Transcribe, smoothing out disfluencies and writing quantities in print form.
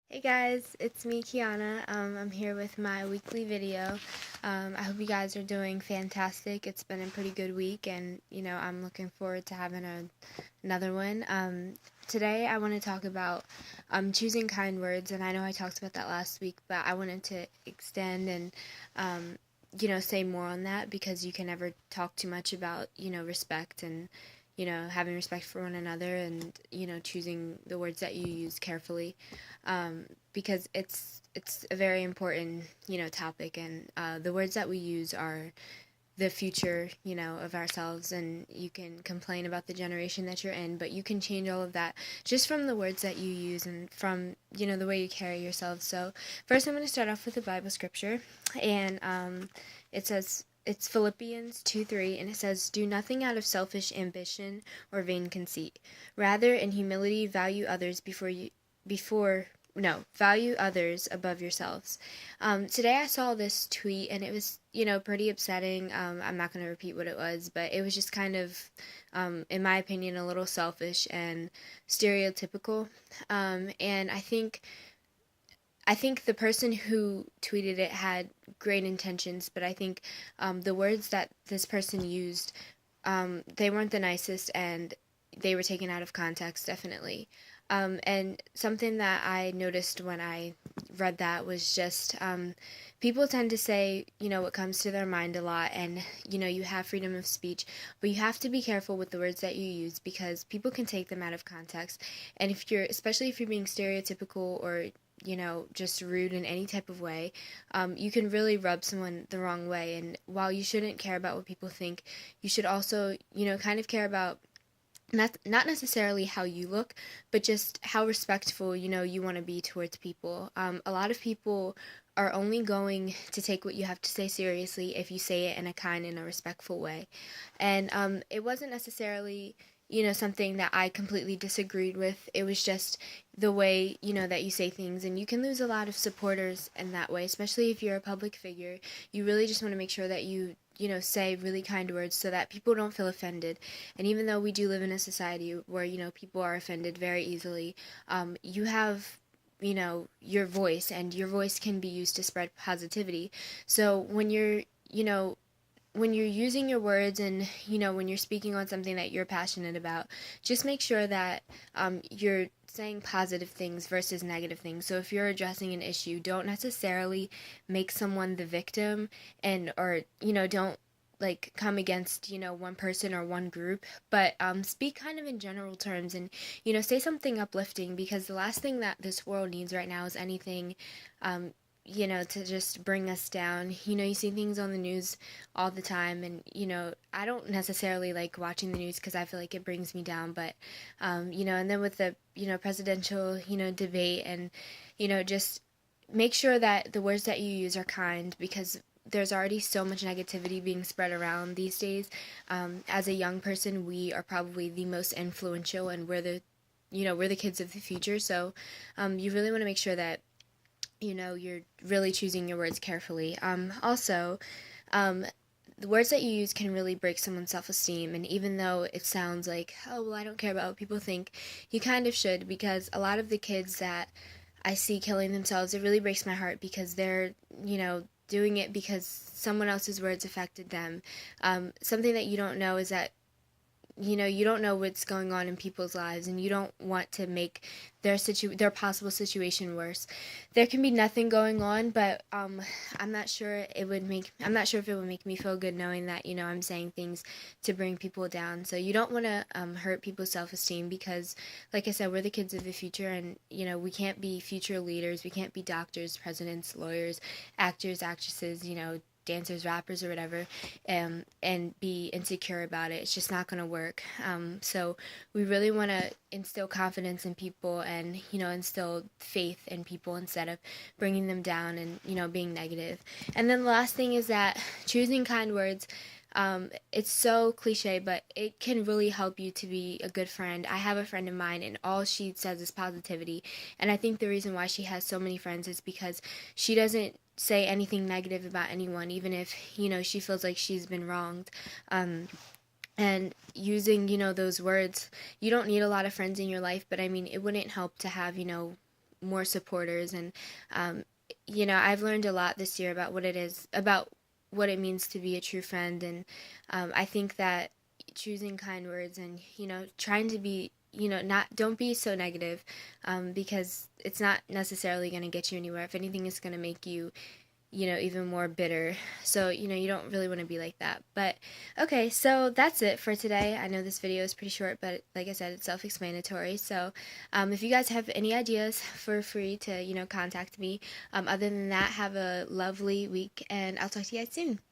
Hey guys, it's me, Kiana. I'm here with my weekly video. I hope you guys are doing fantastic. It's been a pretty good week, and I'm looking forward to having another one. Today, I want to talk about choosing kind words, and I know I talked about that last week, but I wanted to extend and say more on that because you can never talk too much about respect and having respect for one another and choosing the words that you use carefully, because it's a very important topic, and the words that we use are the future of ourselves. And you can complain about the generation that you're in, but you can change all of that just from the words that you use and from the way you carry yourself. So first, I'm going to start off with a Bible scripture, and it says, it's Phillippians 2:3, and it says, "Do nothing out of selfish ambition or vain conceit. Rather, in humility, value others above yourselves." Today I saw this tweet, and it was, pretty upsetting. I'm not going to repeat what it was, but it was just kind of, in my opinion, a little selfish and stereotypical. And I think the person who tweeted it had great intentions, but I think the words that this person used, they weren't the nicest, and they were taken out of context, definitely. And something that I noticed when I read that was just, people tend to say, what comes to their mind a lot, and, you have freedom of speech, but you have to be careful with the words that you use because people can take them out of context. And especially if you're being stereotypical or just rude in any type of way, you can really rub someone the wrong way. And while you shouldn't care about what people think, you should also, kind of care about not necessarily how you look, but just how respectful, you want to be towards people. A lot of people are only going to take what you have to say seriously if you say it in a kind and a respectful way. And it wasn't necessarily, something that I completely disagreed with. It was just the way, that you say things. And you can lose a lot of supporters in that way, especially if you're a public figure. You really just want to make sure that you say really kind words so that people don't feel offended. And even though we do live in a society where, people are offended very easily, you have, your voice, and your voice can be used to spread positivity. So when you're using your words, and when you're speaking on something that you're passionate about, just make sure that you're saying positive things versus negative things. So if you're addressing an issue, don't necessarily make someone the victim, and or don't like come against one person or one group, but speak kind of in general terms, and say something uplifting, because the last thing that this world needs right now is anything um, to just bring us down. You see things on the news all the time, and, I don't necessarily like watching the news because I feel like it brings me down, but, and then with the, presidential, debate, and, just make sure that the words that you use are kind, because there's already so much negativity being spread around these days. As a young person, we are probably the most influential, and we're the kids of the future. So, you really want to make sure that you're really choosing your words carefully. Also, the words that you use can really break someone's self-esteem, and even though it sounds like, oh, well, I don't care about what people think, you kind of should, because a lot of the kids that I see killing themselves, it really breaks my heart, because they're, doing it because someone else's words affected them. Something that you don't know is that you don't know what's going on in people's lives, and you don't want to make their possible situation worse. There can be nothing going on, but I'm not sure if it would make me feel good knowing that I'm saying things to bring people down. So you don't want to hurt people's self-esteem, because like I said, we're the kids of the future, and we can't be future leaders. We can't be doctors, presidents, lawyers, actors, actresses, dancers, rappers, or whatever, and be insecure about it. It's just not going to work. So we really want to instill confidence in people, and instill faith in people instead of bringing them down and being negative. And then the last thing is that choosing kind words. It's so cliche, but it can really help you to be a good friend. I have a friend of mine, and all she says is positivity. And I think the reason why she has so many friends is because she doesn't say anything negative about anyone, even if, she feels like she's been wronged. And using, those words, you don't need a lot of friends in your life, but I mean, it wouldn't help to have, more supporters. And I've learned a lot this year about what it means to be a true friend. And I think that choosing kind words and trying to be, not don't be so negative, because it's not necessarily going to get you anywhere. If anything, it's going to make you even more bitter. So, you don't really want to be like that. But okay, so that's it for today. I know this video is pretty short, but like I said, it's self-explanatory. So, if you guys have any ideas, feel free to, contact me. Other than that, have a lovely week, and I'll talk to you guys soon.